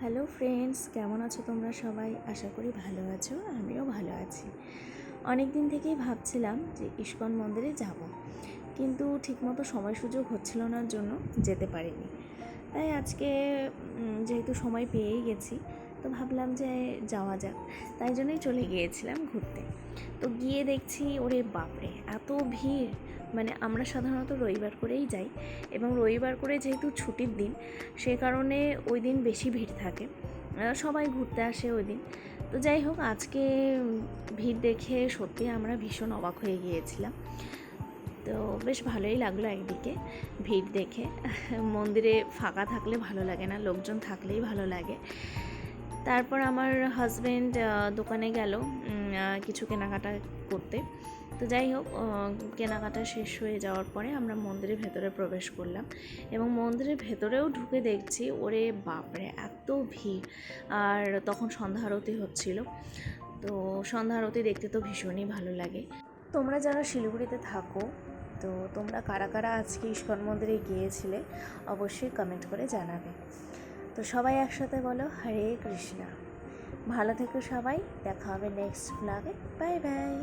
Hello friends, কেমন আছো তোমরা সবাই? আশা করি ভালো আছো, আমিও ভালো আছি। অনেক দিন থেকেই ভাবছিলাম যে ইস্কন মন্দিরে যাব, কিন্তু ঠিকমতো সময় সুযোগ হচ্ছিল না জন্য যেতে পারিনি। তাই আজকে যেহেতু সময় পেয়েই গেছি, তো ভাবলাম যে যাওয়া যাক। তাই জন্যই চলে গিয়েছিলাম ঘুরতে। তো গিয়ে দেখছি, ওরে বাপরে, এত ভিড়! মানে আমরা সাধারণত রবিবার করেই যাই, এবং রবিবার করে যেহেতু ছুটির দিন, সে কারণে ওই দিন বেশি ভিড় থাকে। সবাই ঘুরতে আসে ওই দিন। তো যাই হোক, আজকে ভিড় দেখে সত্যি আমরা ভীষণ অবাক হয়ে গিয়েছিলাম। তো বেশ ভালোই লাগলো একদিকে ভিড় দেখে। মন্দিরে ফাঁকা থাকলে ভালো লাগে না, লোকজন থাকলেই ভালো লাগে। তারপর আমার হাজব্যান্ড দোকানে গেল কিছু কেনাকাটা করতে। তো যাই হোক, কেনাকাটা শেষ হয়ে যাওয়ার পরে আমরা মন্দিরের ভেতরে প্রবেশ করলাম, এবং মন্দিরের ভেতরেও ঢুকে দেখছি, ওরে বাপরে, এত ভিড়! আর তখন সন্ধ্যা আরতি হচ্ছিল। তো সন্ধ্যা আরতি দেখতে তো ভীষণই ভালো লাগে। তোমরা যারা শিলিগুড়িতে থাকো, তো তোমরা কারা কারা আজকে ইস্কন মন্দিরে গিয়েছিলে অবশ্যই কমেন্ট করে জানাবে। তো সবাই একসাথে বলো হরে কৃষ্ণা। ভালো থেকো সবাই, দেখা হবে নেক্সট ব্লগে। Bye bye.